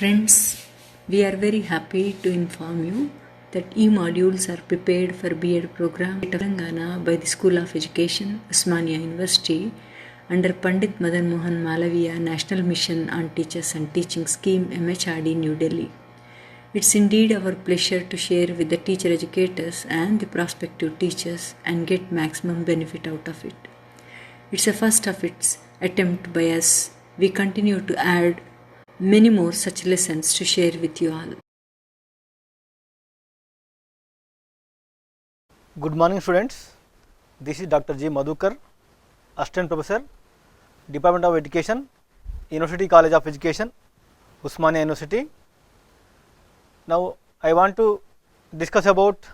Friends, we are very happy to inform you that e-modules are prepared for B.Ed program at Telangana by the School of Education, Osmania University under Pandit Madan Mohan Malaviya National Mission on Teachers and Teaching Scheme MHRD New Delhi. It's indeed our pleasure to share with the teacher educators and the prospective teachers and get maximum benefit out of it. It's a first of its attempt by us. We continue to add many more such lessons to share with you all. Good morning students, this is Dr. G. Madhukar, Assistant Professor, Department of Education, University College of Education, Osmania University. Now I want to discuss about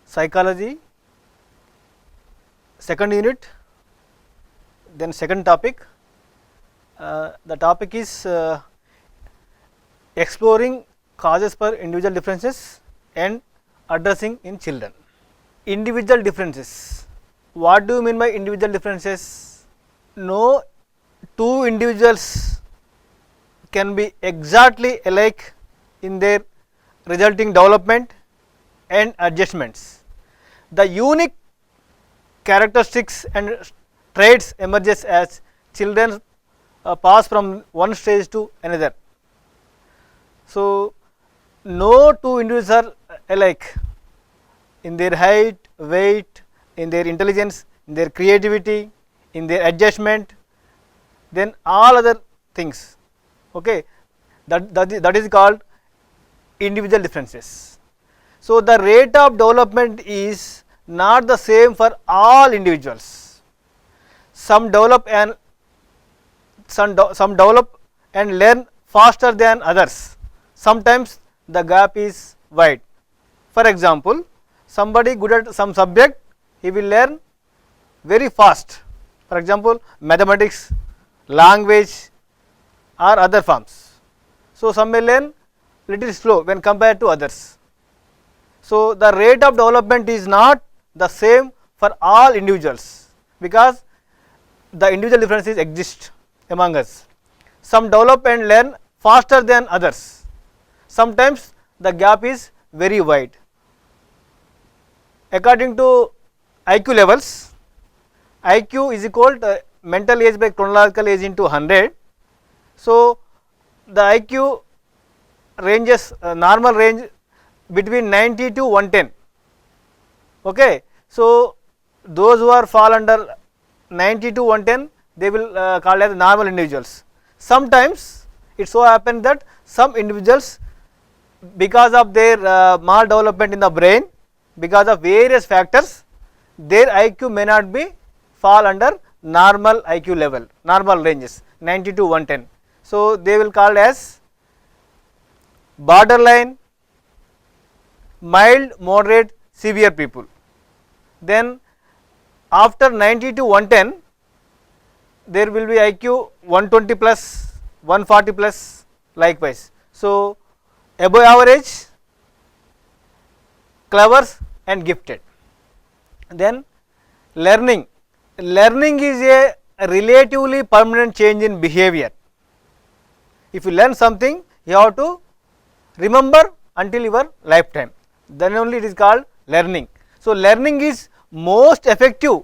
psychology, second unit, then second topic. The topic is exploring causes for individual differences and addressing in children. Individual differences. What do you mean by individual differences? No two individuals can be exactly alike in their resulting development and adjustments. The unique characteristics and traits emerges as children pass from one stage to another. So, no two individuals are alike in their height, weight, in their intelligence, in their creativity, in their adjustment, then all other things. Okay, that is called individual differences. So, the rate of development is not the same for all individuals. Some develop and learn faster than others. Sometimes the gap is wide. For example, somebody good at some subject, he will learn very fast. For example, mathematics, language or other forms. So, some may learn little slow when compared to others. So, the rate of development is not the same for all individuals because the individual differences exist among us. Some develop and learn faster than others. Sometimes the gap is very wide. According to IQ levels, IQ is equal to mental age by chronological age into 100. So, the IQ ranges normal range between 90 to 110. Okay. So, those who are fall under 90 to 110, they will call as normal individuals. Sometimes it so happens that some individuals, because of their maldevelopment in the brain, because of various factors, their IQ may not be fall under normal IQ level, normal ranges 90 to 110. So, they will call as borderline, mild, moderate, severe people. Then after 90 to 110, there will be IQ 120 plus, 140 plus likewise. So, above average, clever and gifted. Then learning. Learning is a relatively permanent change in behavior. If you learn something, you have to remember until your lifetime. Then only it is called learning. So, learning is most effective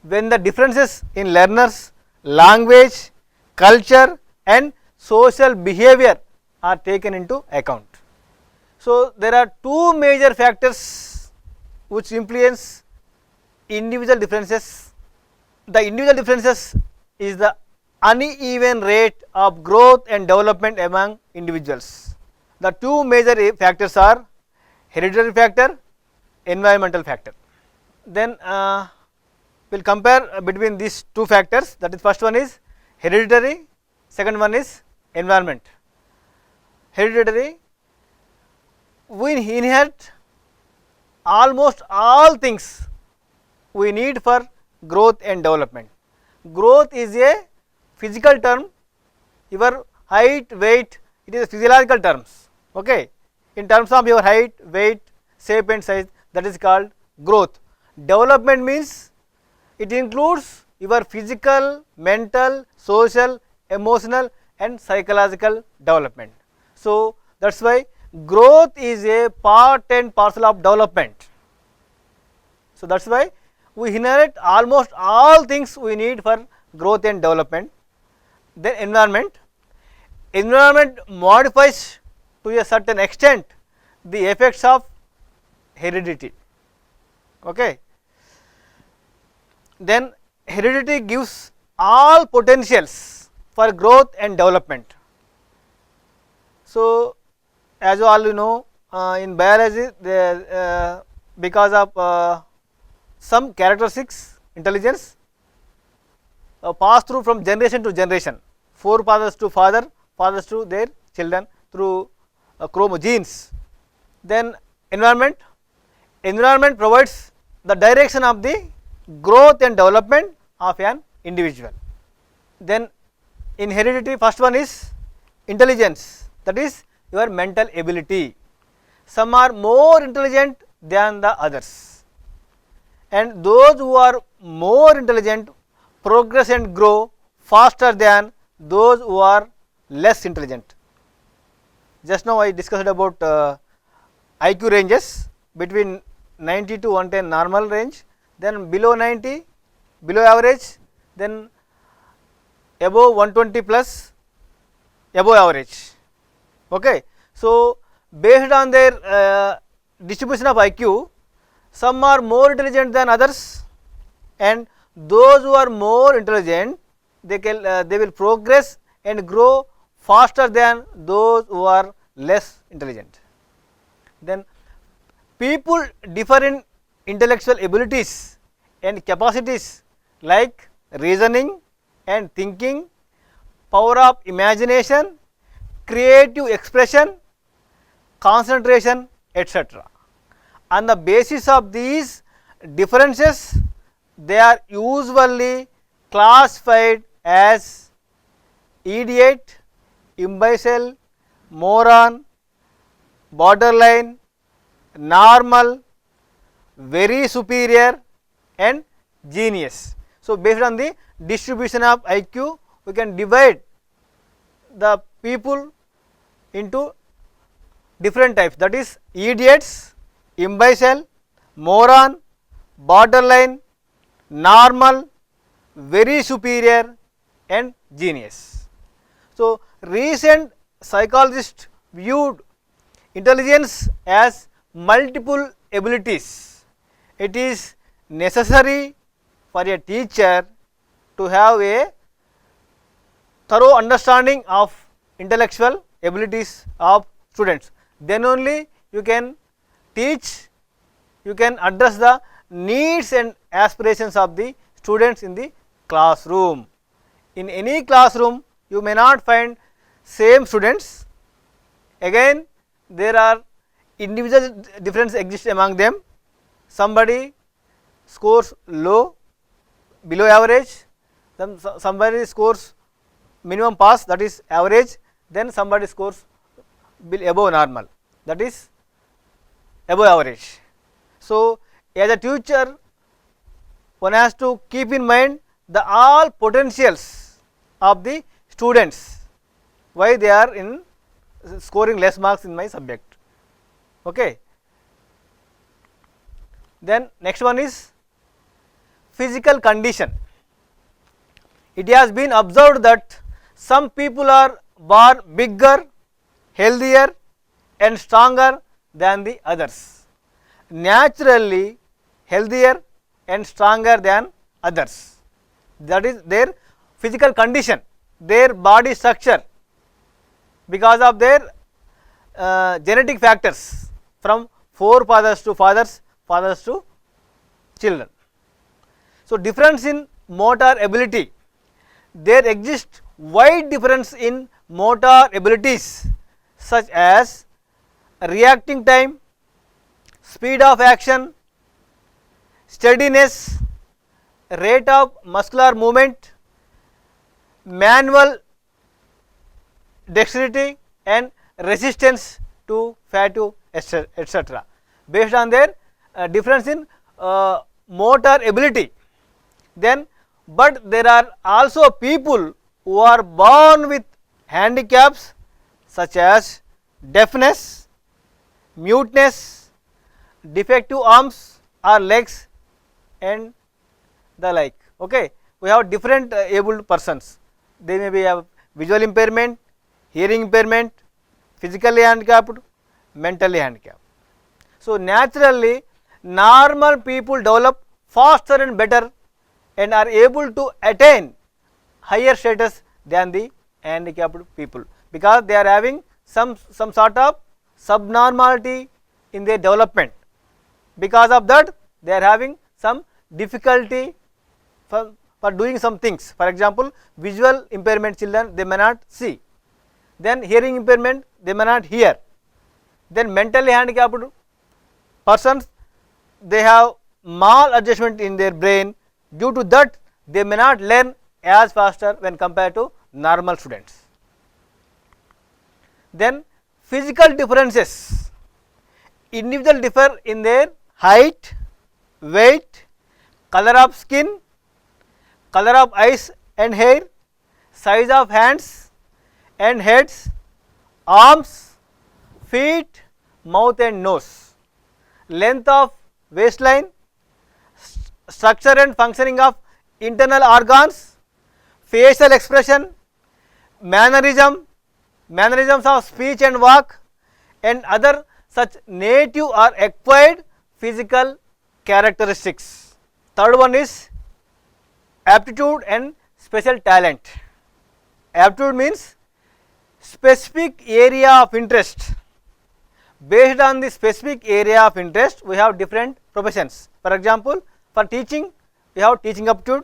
when the differences in learners, language, culture and social behavior are taken into account. So, there are two major factors which influence individual differences. The individual differences is the uneven rate of growth and development among individuals. The two major factors are hereditary factor, environmental factor. Then we will compare between these two factors, that is first one is hereditary, second one is environment. Hereditary, we inherit almost all things we need for growth and development. Growth is a physical term, your height, weight, it is physiological terms. Okay. In terms of your height, weight, shape and size, that is called growth. Development means it includes your physical, mental, social, emotional and psychological development. So that's why growth is a part and parcel of development. So that's why we inherit almost all things we need for growth and development. Then environment modifies to a certain extent the effects of heredity. Okay. Then heredity gives all potentials for growth and development. So as you all know, in biology, because of some characteristics, intelligence pass through from generation to generation, forefathers to fathers to their children through chromogenes. Then environment provides the direction of the growth and development of an individual. Then in heredity, first one is intelligence, that is your mental ability. Some are more intelligent than the others, and those who are more intelligent progress and grow faster than those who are less intelligent. Just now I discussed about IQ ranges between 90 to 110 normal range, then below 90 below average, then above 120 plus above average. Okay. So based on their distribution of IQ, some are more intelligent than others, and those who are more intelligent, they will progress and grow faster than those who are less intelligent. Then people differ in intellectual abilities and capacities like reasoning and thinking, power of imagination, creative expression, concentration, etc. On the basis of these differences, they are usually classified as idiot, imbecile, moron, borderline, normal, very superior and genius. So based on the distribution of IQ, we can divide the people into different types, that is idiots, imbecile, moron, borderline, normal, very superior and genius. So recent psychologists viewed intelligence as multiple abilities. It is necessary for a teacher to have a thorough understanding of intellectual abilities of students. Then only you can teach, you can address the needs and aspirations of the students in the classroom. In any classroom, you may not find same students. Again, there are individual differences exist among them. Somebody scores low, below average, then somebody scores minimum pass, that is average, then somebody scores above normal, that is above average. So as a teacher, one has to keep in mind the all potentials of the students, why they are in scoring less marks in my subject. Okay. Then next one is physical condition. It has been observed that some people are born bigger, healthier and stronger than the others, naturally healthier and stronger than others. That is their physical condition, their body structure, because of their genetic factors from forefathers to fathers, fathers to children. So difference in motor ability. There exists wide difference in motor abilities such as reacting time, speed of action, steadiness, rate of muscular movement, manual dexterity and resistance to fatigue, etc. based on their difference in motor ability. Then but there are also people who are born with handicaps such as deafness, muteness, defective arms or legs and the like. Okay, we have different abled persons. They may be have visual impairment, hearing impairment, physically handicapped, mentally handicapped. So naturally normal people develop faster and better and are able to attain higher status than the handicapped people, because they are having some sort of subnormality in their development. Because of that they are having some difficulty for doing some things. For example, visual impairment children, they may not see, then hearing impairment, they may not hear, then mentally handicapped persons, they have maladjustment in their brain, due to that they may not learn as faster when compared to normal students. Then physical differences, individual differ in their height, weight, color of skin, color of eyes and hair, size of hands and heads, arms, feet, mouth and nose, length of waistline, structure and functioning of internal organs, facial expression, mannerisms of speech and walk, and other such native or acquired physical characteristics. Third one is aptitude and special talent. Aptitude means specific area of interest. Based on the specific area of interest, we have different professions. For example, for teaching, we have teaching aptitude.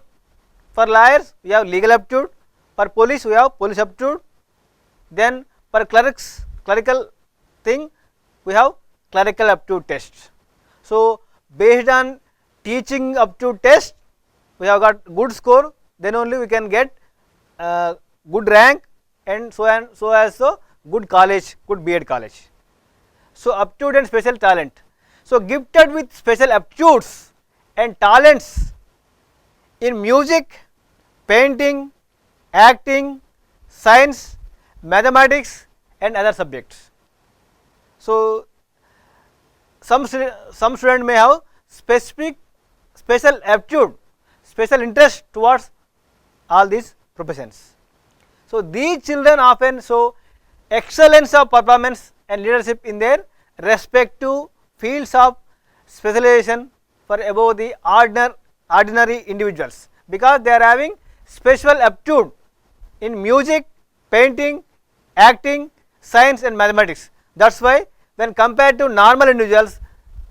For lawyers, we have legal aptitude. For police, we have police aptitude. Then for clerics, clerical thing, we have clerical aptitude test. So based on teaching aptitude test, we have got good score, then only we can get good rank and so as good college, good B.Ed college. So aptitude and special talent. So gifted with special aptitudes and talents in music, painting, acting, science, mathematics and other subjects. So some student may have special aptitude, special interest towards all these professions. So these children often show excellence of performance and leadership in their respective fields of specialization for above the ordinary individuals, because they are having special aptitude in music, painting, acting, science and mathematics. That's why when compared to normal individuals,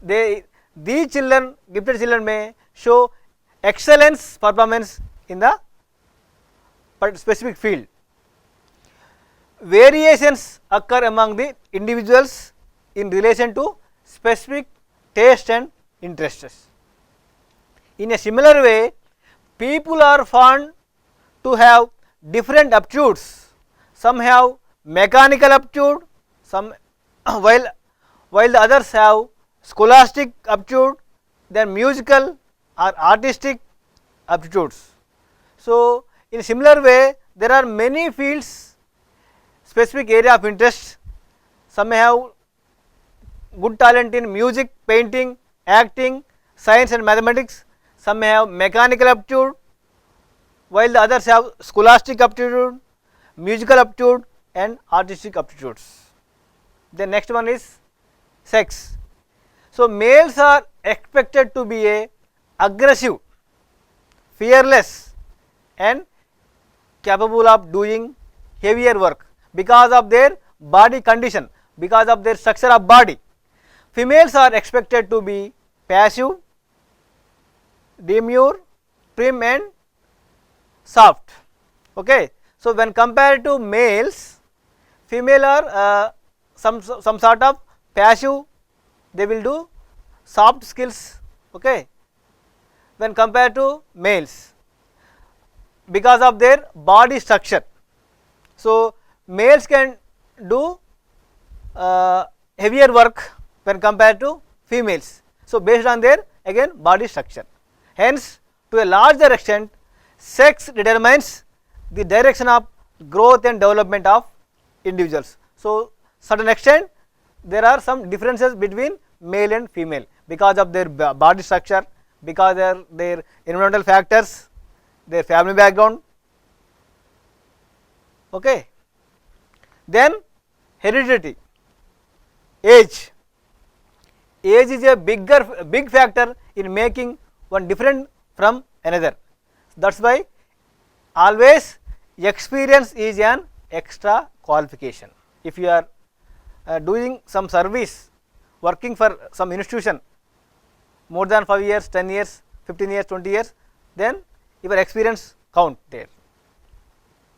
these children, gifted children may show excellence performance in the specific field. Variations occur among the individuals in relation to specific taste and interests. In a similar way, people are found to have different aptitudes. Some have mechanical aptitude, some while the others have scholastic aptitude, then musical or artistic aptitudes. So in a similar way, there are many fields, specific area of interest. Some may have good talent in music, painting, acting, science and mathematics. Some may have mechanical aptitude, while the others have scholastic aptitude, musical aptitude and artistic aptitudes. The next one is sex. So males are expected to be aggressive, fearless and capable of doing heavier work because of their body condition, because of their structure of body. Females are expected to be passive, demure, prim and soft. Okay. So when compared to males, female are some sort of passive, they will do soft skills. Okay. When compared to males, because of their body structure. So males can do heavier work when compared to females. So based on their again body structure. Hence to a larger extent, sex determines the direction of growth and development of individuals. So certain extent there are some differences between male and female because of their body structure, because their environmental factors, their family background. Okay. Then heredity, age. Age is a big factor in making one different from another. That's why always experience is an extra qualification. If you are doing some service, working for some institution more than 5 years, 10 years, 15 years, 20 years, then your experience count there.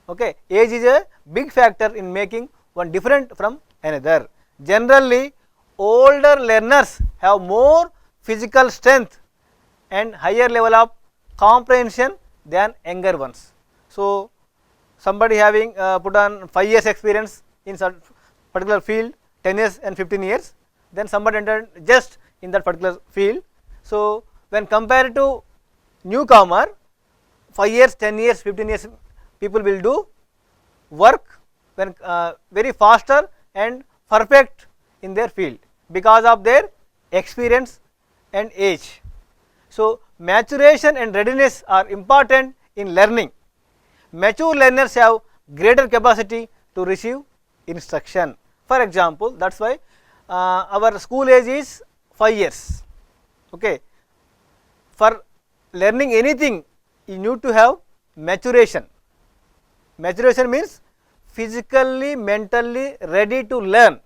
Okay. Age is a big factor in making one different from another. Generally, older learners have more physical strength and higher level of comprehension than younger ones. So, somebody having put on 5 years experience in some particular field, 10 years and 15 years, then somebody entered just in that particular field. So, when compared to newcomer, 5 years, 10 years, 15 years people will do work when very faster and perfect in their field because of their experience and age. So, maturation and readiness are important in learning. Mature learners have greater capacity to receive instruction. For example, that is why our school age is 5 years. Okay. For learning anything, you need to have maturation. Maturation means physically, mentally ready to learn.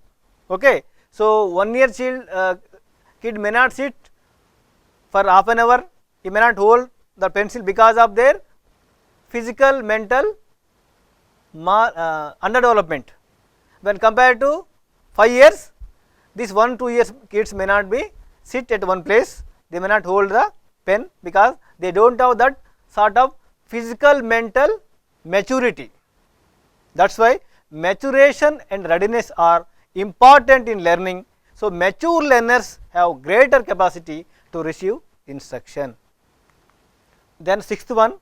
Okay. So, 1 year kid may not sit for half an hour, he may not hold the pencil because of their physical, mental underdevelopment. When compared to 5 years, this 1-2 years kids may not be sit at one place, they may not hold the pen because they do not have that sort of physical, mental maturity. That is why maturation and readiness are important in learning. So, mature learners have greater capacity to receive instruction. Then sixth one,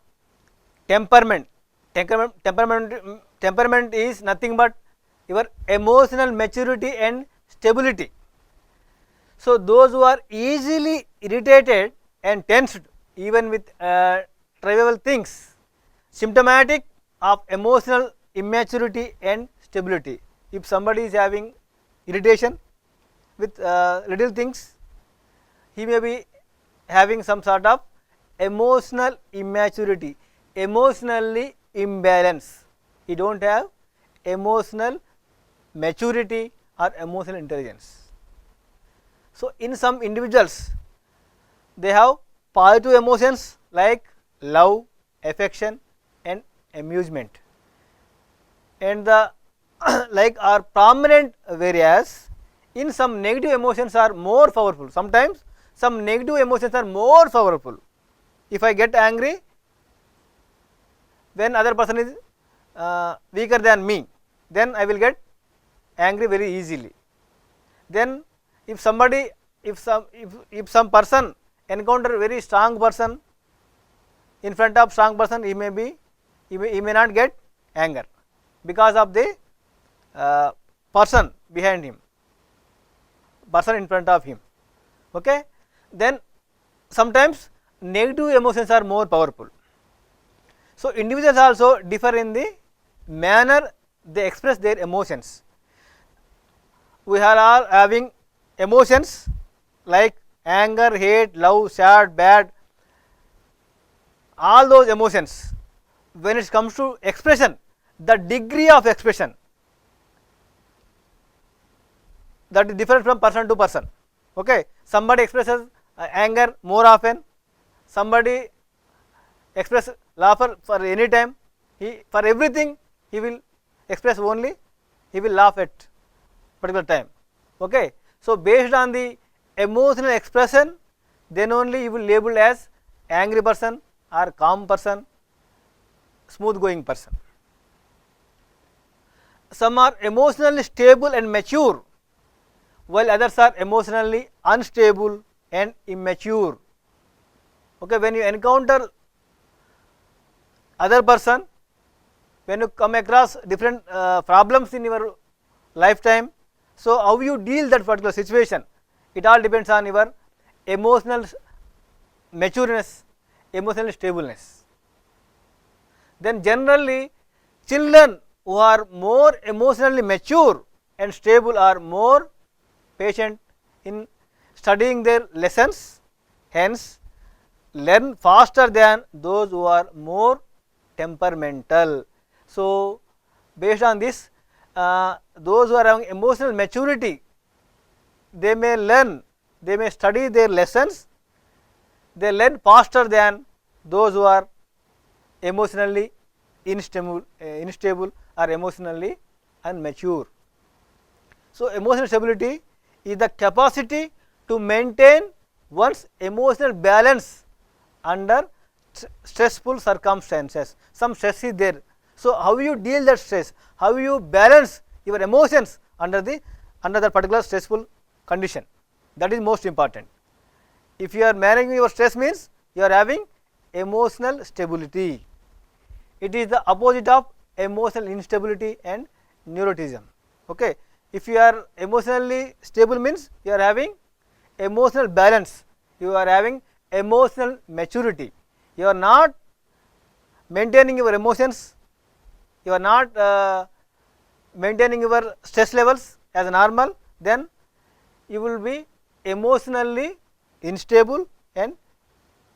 temperament. Temperament is nothing but your emotional maturity and stability. So, those who are easily irritated and tensed even with trivial things, symptomatic of emotional immaturity and stability. If somebody is having irritation with little things, he may be having some sort of emotional immaturity, emotionally imbalance. He do not have emotional maturity or emotional intelligence. So, in some individuals, they have positive emotions like love, affection and amusement, and the like are prominent, whereas in some negative emotions are more powerful. Sometimes some negative emotions are more powerful. If I get angry when other person is weaker than me, then I will get angry very easily. Then if somebody, if some person encounter a very strong person in front of strong person, he may not get anger because of the person behind him, person in front of him. Okay. Then sometimes negative emotions are more powerful. So, individuals also differ in the manner they express their emotions. We are all having emotions like anger, hate, love, sad, bad, all those emotions. When it comes to expression, the degree of expression, that is different from person to person. Okay. Somebody expresses anger more often, somebody expresses laughter for any time, for everything he will express only, he will laugh at particular time. Okay. So, based on the emotional expression, then only you will label as angry person or calm person, smooth going person. Some are emotionally stable and mature, while others are emotionally unstable and immature. Okay. When you encounter other person, when you come across different problems in your lifetime, So, how you deal that particular situation, it all depends on your emotional matureness, emotional stableness. Then generally children who are more emotionally mature and stable are more patient in studying their lessons, hence learn faster than those who are more temperamental. So, based on this, those who are having emotional maturity, they may learn, they may study their lessons, they learn faster than those who are emotionally unstable or emotionally immature. So, emotional stability is the capacity to maintain one's emotional balance under stressful circumstances. Some stress is there. So, how you deal that stress, how you balance your emotions under that particular stressful condition, that is most important. If you are managing your stress, means you are having emotional stability. It is the opposite of emotional instability and neuroticism. Okay. If you are emotionally stable, means you are having emotional balance, you are having emotional maturity, you are not maintaining your emotions, you are not maintaining your stress levels as normal, then you will be emotionally unstable and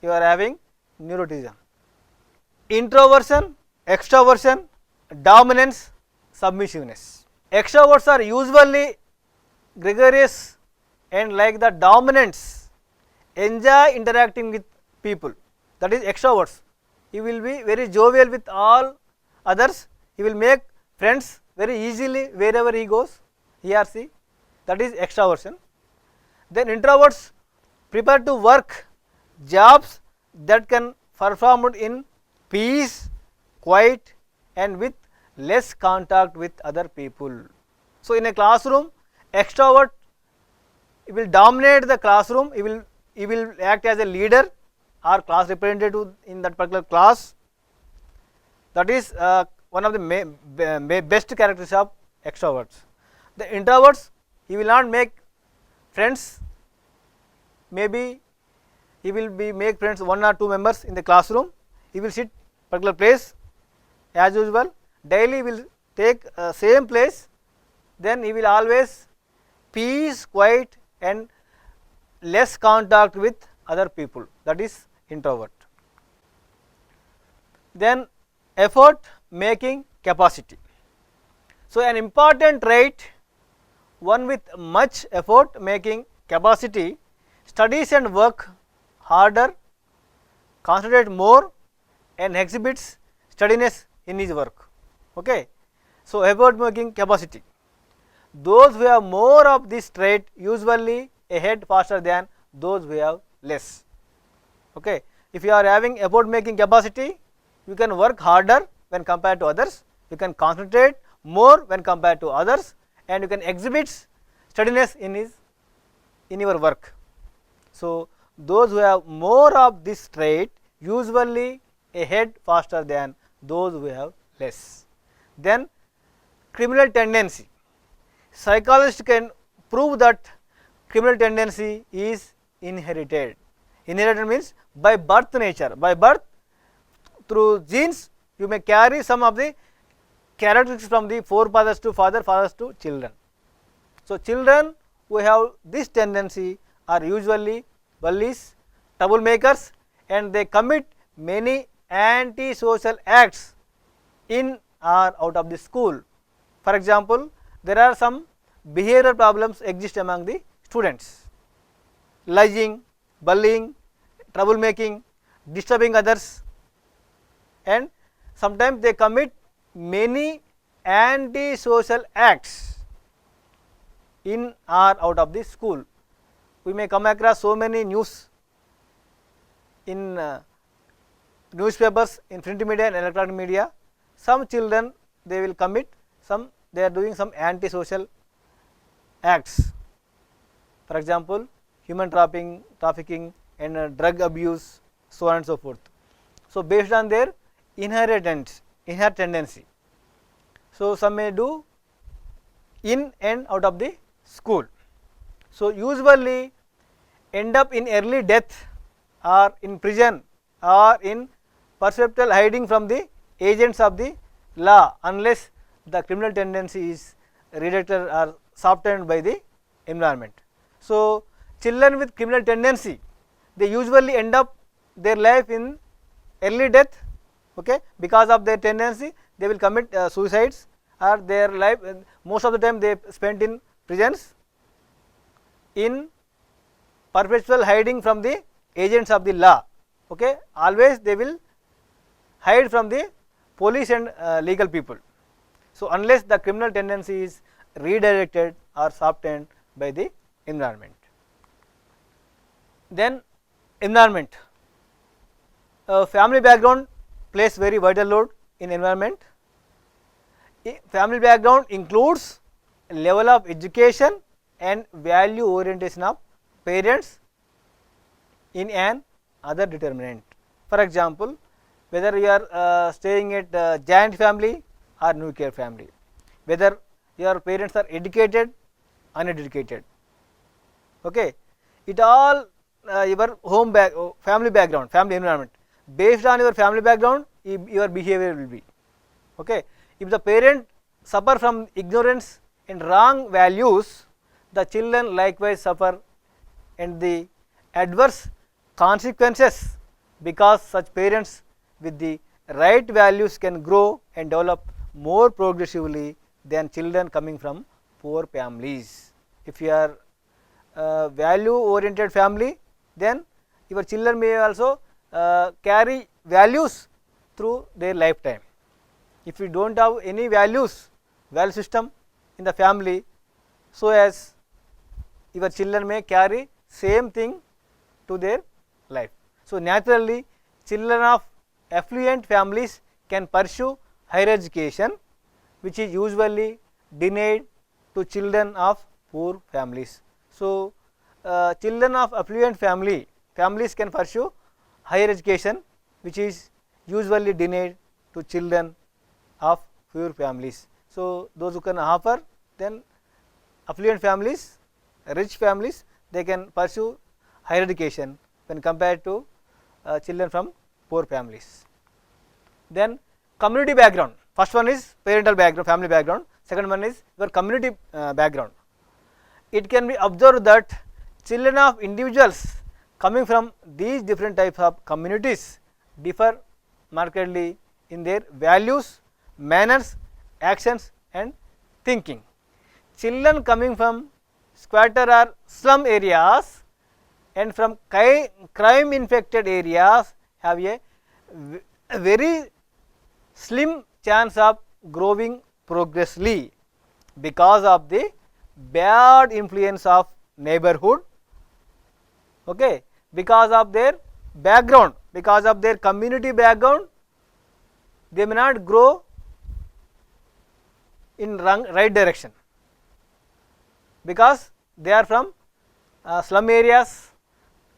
you are having neuroticism. Introversion, extroversion, dominance, submissiveness. Extroverts are usually gregarious and like the dominants, enjoy interacting with people, that is extroverts. He will be very jovial with all others, he will make friends very easily wherever he goes, he or she, that is extraversion. Then introverts prefer to work jobs that can performed in peace, quiet and with less contact with other people. So, in a classroom, extrovert will dominate the classroom, he will act as a leader or class representative in that particular class. That is one of the best characteristics of extroverts. The introverts, he will not make friends, maybe he will make friends 1 or 2 members in the classroom, he will sit particular place as usual, daily will take same place, then he will always peace, quiet and less contact with other people, that is introvert. Then effort making capacity. So, an important trait, one with much effort making capacity studies and work harder, concentrate more and exhibits steadiness in his work. Okay. So, effort making capacity, those who have more of this trait usually ahead faster than those who have less. Okay. If you are having effort making capacity, you can work harder when compared to others, you can concentrate more when compared to others and you can exhibit steadiness in your work. So, those who have more of this trait usually ahead faster than those who have less. Then criminal tendency, psychologists can prove that criminal tendency is inherited. Inherited means by birth nature, by birth through genes you may carry some of the characteristics from the forefathers to father, fathers to children. So, children who have this tendency are usually bullies, troublemakers and they commit many anti-social acts in or out of the school. For example, there are some behavioral problems exist among the students, lying, bullying, troublemaking, disturbing others and sometimes they commit many anti-social acts in or out of the school. We may come across so many news in newspapers, in print media and electronic media. Some children they will commit they are doing some anti-social acts. For example, human trafficking and drug abuse, so on and so forth. So, based on their inherent tendency. So, some may do in and out of the school. So, usually end up in early death or in prison or in perceptual hiding from the agents of the law, unless the criminal tendency is redirected or softened by the environment. So, children with criminal tendency, they usually end up their life in early death, okay, because of their tendency they will commit suicides, or their life most of the time they spent in prisons, in perpetual hiding from the agents of the law, okay, always they will hide from the police and legal people. So, unless the criminal tendency is redirected or softened by the environment. Then environment, family background plays very vital role in environment. Family background includes level of education and value orientation of parents in an other determinant. For example, whether you are staying at joint family or nuclear family, whether your parents are educated, uneducated, okay, it all your family background, family environment, based on your family background your behavior will be, okay. If the parent suffer from ignorance and wrong values, the children likewise suffer, and the adverse consequences, because such parents with the right values can grow and develop more progressively than children coming from poor families. If you are value oriented family, then your children may also carry values through their lifetime. If you do not have any values, value system in the family, so as your children may carry same thing to their life. So, naturally children of affluent families can pursue higher education, which is usually denied to children of poor families. So, children of affluent families can pursue higher education, which is usually denied to children of poor families. So, those who can offer, then affluent families, rich families, they can pursue higher education when compared to children from poor families. Then community background, first one is parental background, family background, second one is your community background. It can be observed that children of individuals coming from these different types of communities differ markedly in their values, manners, actions and thinking. Children coming from squatter or slum areas and from crime infected areas have a very slim chance of growing progressively because of the bad influence of neighborhood, okay, because of their background, because of their community background, they may not grow in right direction, because they are from slum areas,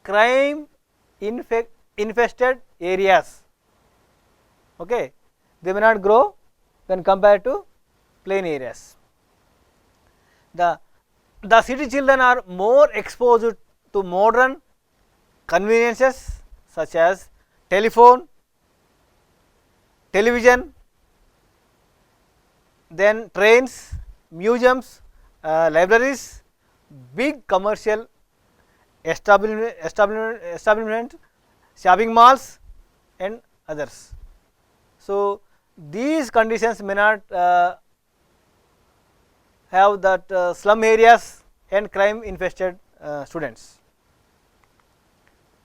crime infested areas, okay, they may not grow when compared to plain areas. The city children are more exposed to modern conveniences such as telephone, television, then trains, museums, libraries, big commercial establishment, shopping malls and others. So, these conditions may not have that slum areas and crime infested students.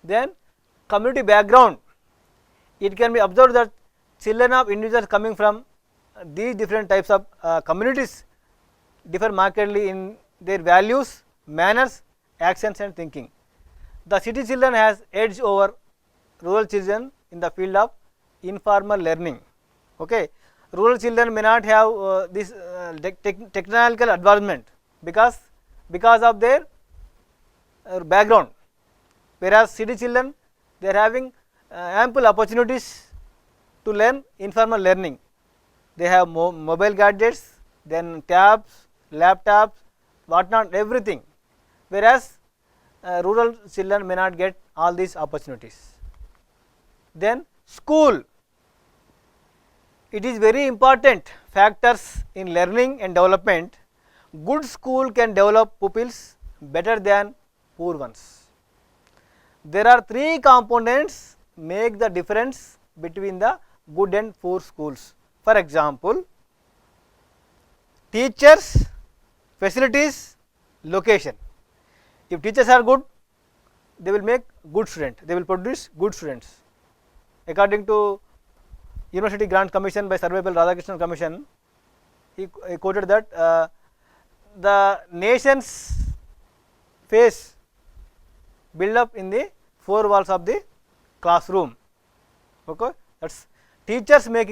Then community background, it can be observed that children of individuals coming from these different types of communities differ markedly in their values, manners, actions and thinking. The city children has edge over rural children in the field of informal learning, okay. Rural children may not have this technological advancement because of their background, whereas city children they are having ample opportunities to learn informal learning. They have mobile gadgets, then tabs, laptops, what not, everything, whereas rural children may not get all these opportunities. Then school, it is very important factors in learning and development. Good school can develop pupils better than poor ones. There are three components make the difference between the good and poor schools. For example, teachers, facilities, location. If teachers are good, they will make good students, they will produce good students. According to University Grant Commission by Sarvepalli Radhakrishnan Commission, he quoted that the nation's face build up in the four walls of the classroom. Okay, that's teachers make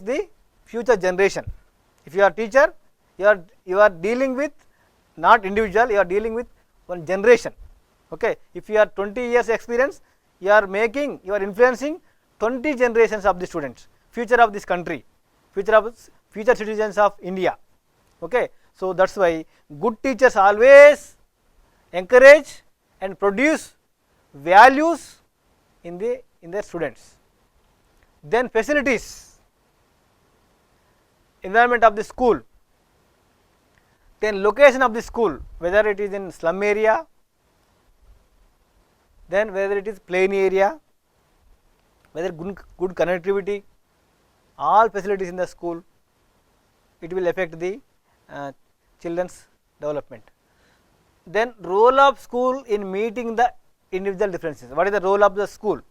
the future generation. If you are teacher, you are dealing with not individual, you are dealing with one generation. Okay, if you are 20 years experience, you are influencing 20 generations of the students, future of this country, future citizens of India. Okay, so that's why good teachers always encourage and produce values in their students. Then facilities, environment of the school, then location of the school, whether it is in slum area, then whether it is plain area, whether good connectivity, all facilities in the school, it will affect the children's development. Then role of school in meeting the individual differences. What is the role of the school?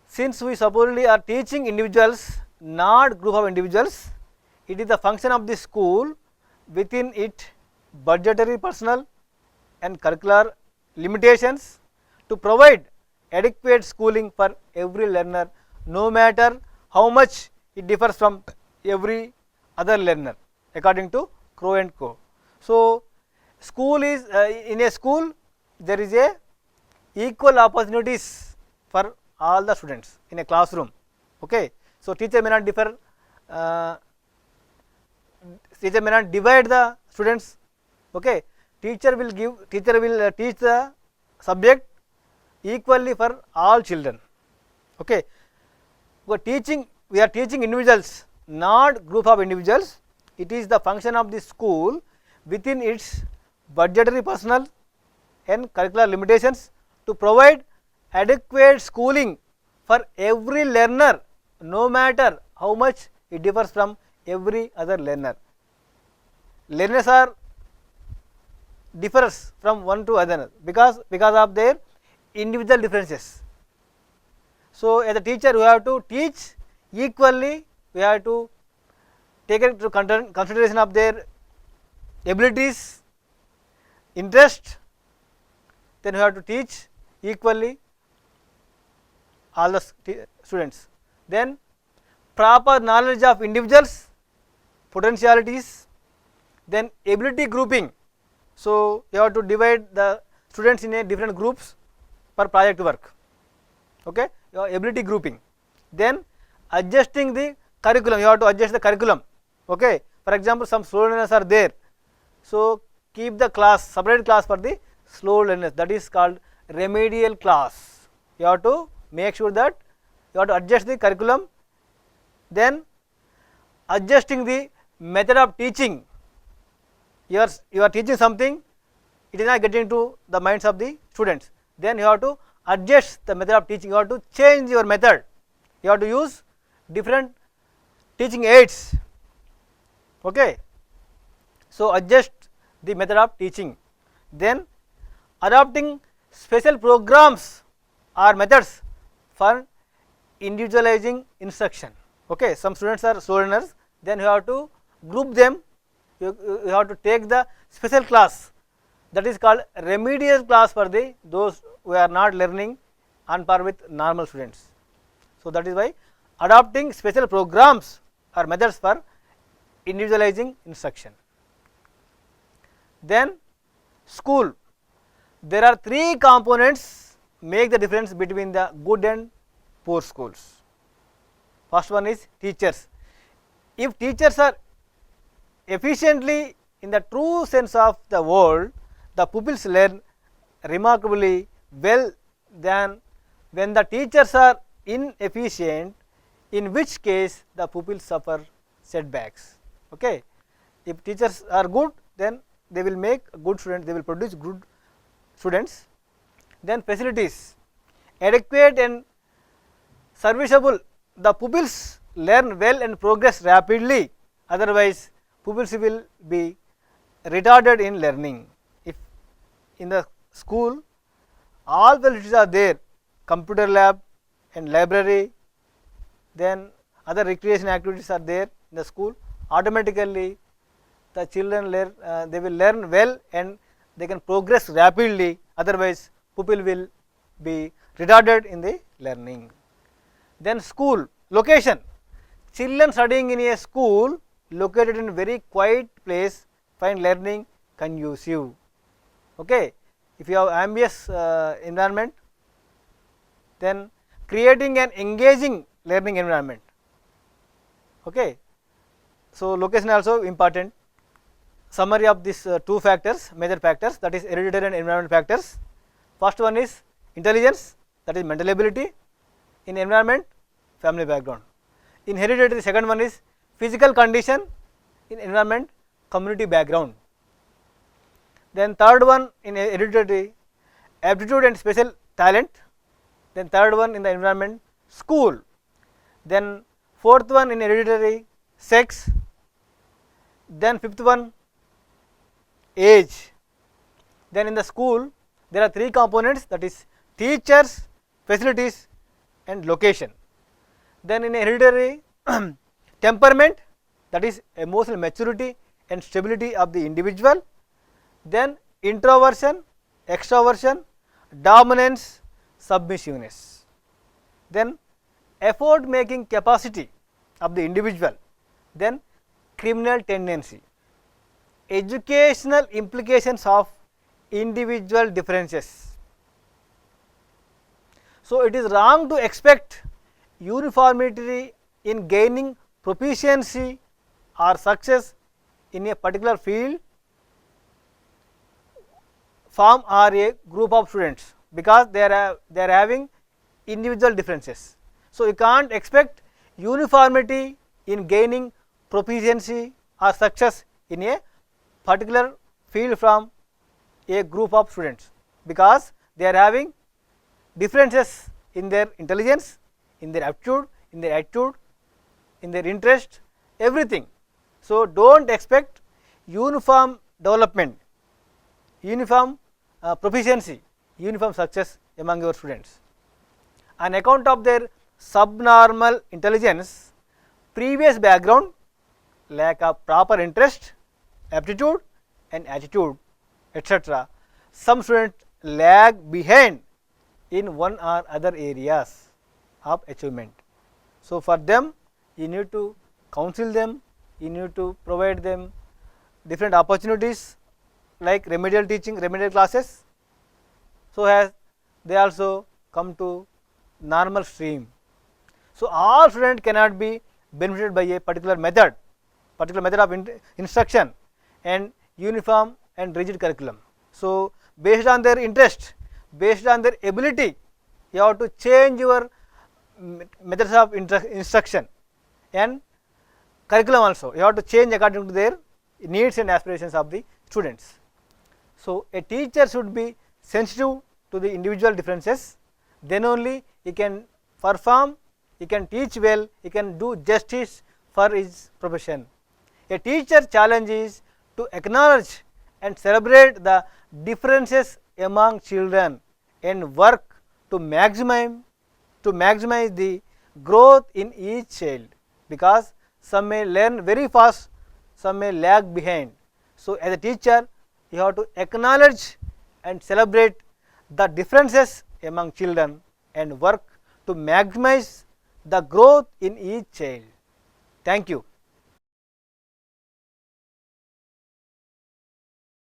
Since we supposedly are teaching individuals, not group of individuals, it is the function of the school within it budgetary, personal and curricular limitations to provide adequate schooling for every learner, no matter how much it differs from every other learner, according to Crow and Co. So, school is in a school there is a equal opportunities for all the students in a classroom. Okay. So, teacher may not differ, teacher may not divide the students. Okay. Teacher will teach the subject equally for all children. Okay. We are teaching individuals, not group of individuals. It is the function of the school within its budgetary, personal and curricular limitations to provide adequate schooling for every learner, no matter how much it differs from every other learner. Learners are differs from one to other because of their individual differences. So, as a teacher we have to teach equally, we have to take into consideration of their abilities, interest, then we have to teach equally all the students. Then proper knowledge of individuals, potentialities, then ability grouping. So, you have to divide the students in a different groups for project work. Okay, your ability grouping. Then adjusting the curriculum, you have to adjust the curriculum. Okay, for example, some slow learners are there, so keep the class, separate class for the slow learners, that is called remedial class. You have to make sure that you have to adjust the curriculum. Then adjusting the method of teaching. You are teaching something, it is not getting to the minds of the students, then you have to adjust the method of teaching, you have to change your method, you have to use different teaching aids. Okay. So, adjust the method of teaching. Then adopting special programs or methods for individualizing instruction. Okay. Some students are slow learners, then you have to group them, you have to take the special class, that is called remedial class for those who are not learning on par with normal students. So, that is why adopting special programs or methods for individualizing instruction. Then school, there are three components make the difference between the good and poor schools. First one is teachers. If teachers are efficiently in the true sense of the word, the pupils learn remarkably well than when the teachers are inefficient, in which case the pupils suffer setbacks. Okay. If teachers are good, then they will make good students, they will produce good students. Then facilities, adequate and serviceable, the pupils learn well and progress rapidly, otherwise pupils will be retarded in learning. If in the school all facilities are there, computer lab and library, then other recreation activities are there in the school, automatically the children learn, they will learn well and they can progress rapidly, otherwise pupil will be retarded in the learning. Then school location, children studying in a school located in a very quiet place find learning conducive. Okay. If you have ambitious environment, then creating an engaging learning environment. Okay. So, location also important. Summary of these two factors, major factors, that is hereditary and environmental factors. First one is intelligence, that is mental ability. In environment, family background. In hereditary, second one is physical condition. In environment, community background. Then third one in hereditary, aptitude and special talent. Then third one in the environment, school. Then fourth one in hereditary, sex. Then fifth one, age. Then in the school there are three components, that is teachers, facilities and location. Then in hereditary, temperament, that is emotional maturity and stability of the individual. Then introversion, extroversion, dominance, submissiveness. Then effort making capacity of the individual. Then criminal tendency. Educational implications of individual differences. So, it is wrong to expect uniformity in gaining proficiency or success in a particular field, form or a group of students, because they are having individual differences. So, you can't expect uniformity in gaining proficiency or success in a particular field from a group of students, because they are having differences in their intelligence, in their aptitude, in their attitude, in their interest, everything. So, do not expect uniform development, uniform proficiency, uniform success among your students. On account of their subnormal intelligence, previous background, lack of proper interest, aptitude and attitude, etc., some students lag behind in one or other areas of achievement. So, for them you need to counsel them, you need to provide them different opportunities like remedial teaching, remedial classes, so as they also come to normal stream. So, all students cannot be benefited by a particular method of instruction and uniform and rigid curriculum. So, based on their interest, based on their ability, you have to change your methods of instruction and curriculum also. You have to change according to their needs and aspirations of the students. So, a teacher should be sensitive to the individual differences, then only he can perform, he can teach well, he can do justice for his profession. A teacher challenge is to acknowledge and celebrate the differences among children and work to maximize the growth in each child, because some may learn very fast, some may lag behind. So, as a teacher you have to acknowledge and celebrate the differences among children and work to maximize the growth in each child. Thank you.